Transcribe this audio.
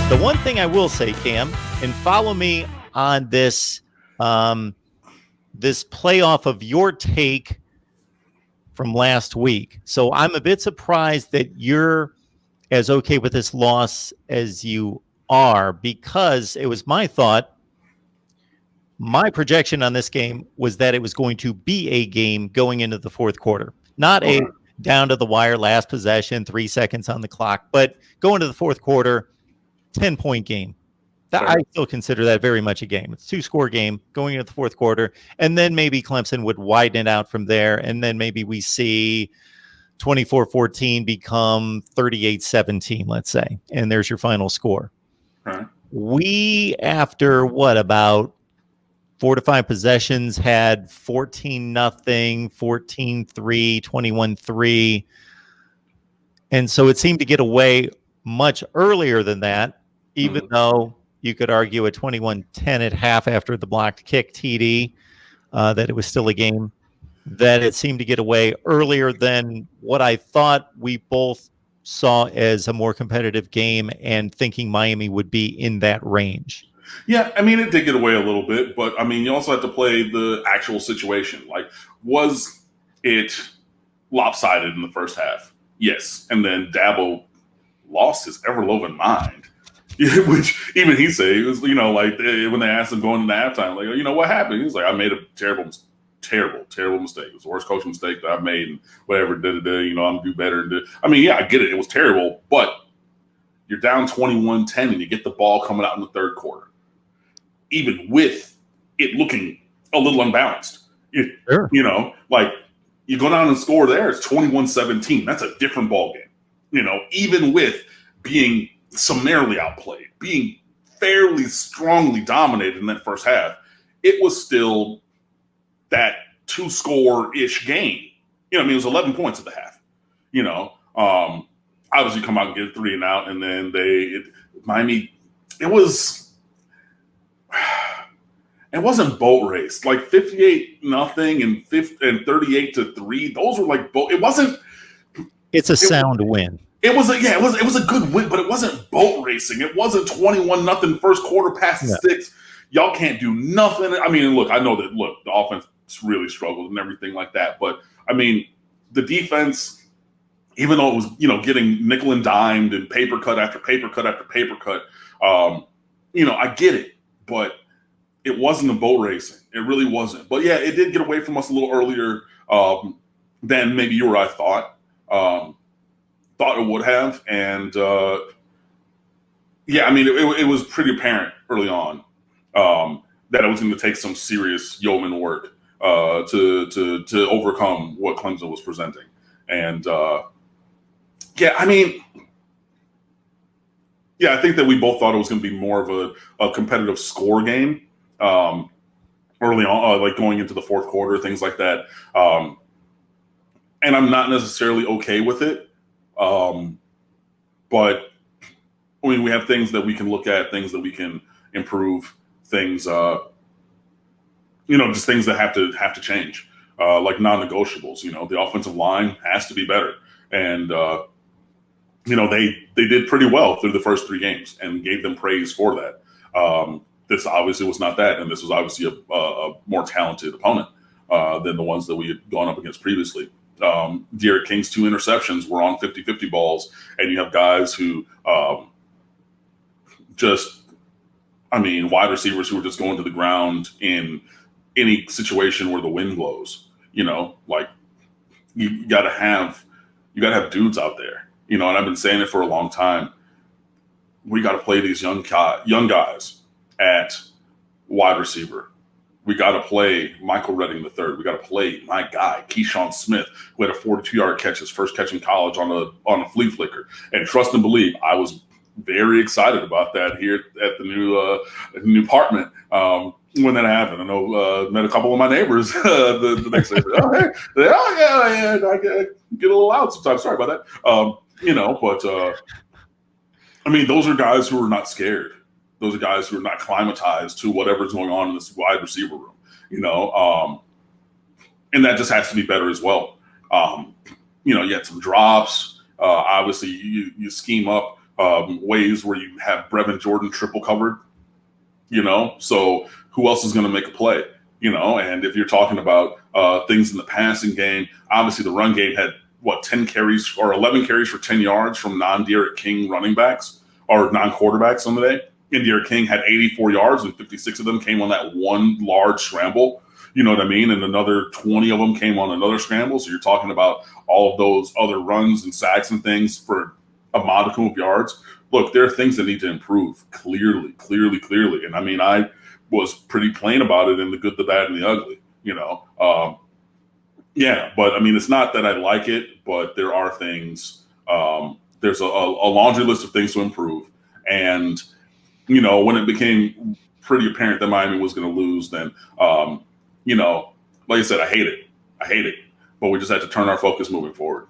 The one thing I will say, Cam, and follow me on this this playoff of your take from last week. So I'm a bit surprised that you're as okay with this loss as you are, because it was my thought, my projection on this game was that it was going to be a game going into the fourth quarter, not a down to the wire last possession, 3 seconds on the clock, but going to the fourth quarter, 10-point game. I still consider that very much a game. It's a 2-score game going into the fourth quarter, and then maybe Clemson would widen it out from there, and then maybe we see 24-14 become 38-17, let's say, and there's your final score. Right. We, after about 4 to 5 possessions, had 14-0, 14-3, 21-3, and so it seemed to get away much earlier than that, even though you could argue at 21-10 at half after the blocked kick TD, that it was still a game, that it seemed to get away earlier than what I thought we both saw as a more competitive game, and thinking Miami would be in that range. Yeah, I mean, it did get away a little bit, but I mean, you also have to play the actual situation. Like, was it lopsided in the first half? Yes. And then Dabo lost his ever-loving mind. Which even he said, it was, like when they asked him going into halftime, like, what happened? He was like, I made a terrible mistake. It was the worst coaching mistake that I've made, and whatever, I'm gonna do better. I mean, yeah, I get it. It was terrible, but you're down 21-10 and you get the ball coming out in the third quarter, even with it looking a little unbalanced. Sure. Like you go down and score there, it's 21-17. That's a different ball game. Even with being summarily outplayed, being fairly strongly dominated in that first half, it was still that 2-score-ish game. It was 11 points at the half. Obviously come out and get a 3 and out, and then Miami, it wasn't boat race. Like 58-0 and 38-3. Those were like boat. It wasn't. It's a sound win. It was a good win, but it wasn't boat racing. It wasn't 21-0 first quarter past the sticks. Y'all can't do nothing. I mean, I know that the offense really struggled and everything like that, but I mean, the defense, even though it was, getting nickel and dimed and paper cut after paper cut after paper cut, I get it, but it wasn't a boat racing. It really wasn't. But yeah, it did get away from us a little earlier than maybe you or I thought it would have. And I mean, it was pretty apparent early on that it was going to take some serious yeoman work to overcome what Clemson was presenting. And I mean, I think that we both thought it was going to be more of a competitive score game early on, like going into the fourth quarter, things like that. And I'm not necessarily okay with it. But I mean, we have things that we can look at, things that we can improve, things, just things that have to change, like non-negotiables. The offensive line has to be better, and they did pretty well through the first 3 games, and gave them praise for that. This obviously was not that, and this was obviously a more talented opponent than the ones that we had gone up against previously. De'Aaron King's 2 interceptions were on 50-50 balls, and you have guys who wide receivers who are just going to the ground in any situation where the wind blows. Like you gotta have dudes out there. And I've been saying it for a long time. We got to play these young guys at wide receiver. We got to play Michael Redding III. We got to play my guy, Keyshawn Smith, who had a 42-yard catch, his first catch in college on a flea flicker. And trust and believe, I was very excited about that here at the new apartment when that happened. I know met a couple of my neighbors the next day. I get a little loud sometimes. Sorry about that. But I mean, those are guys who are not scared. Those are guys who are not climatized to whatever's going on in this wide receiver room, and that just has to be better as well. You had some drops. Obviously, you scheme up ways where you have Brevin Jordan triple covered, you know, so who else is going to make a play, you know? And if you're talking about things in the passing game, obviously the run game had 10 carries or 11 carries for 10 yards from non-Derek King running backs or non-quarterbacks on the day. And Derek King had 84 yards and 56 of them came on that one large scramble. You know what I mean? And another 20 of them came on another scramble. So you're talking about all of those other runs and sacks and things for a modicum of yards. Look, there are things that need to improve clearly. And I mean, I was pretty plain about it in the good, the bad, and the ugly, you know? Yeah, but I mean, it's not that I like it, but there are things, there's a laundry list of things to improve. And, you know, when it became pretty apparent that Miami was going to lose, then, you know, like I said, I hate it, but we just had to turn our focus moving forward.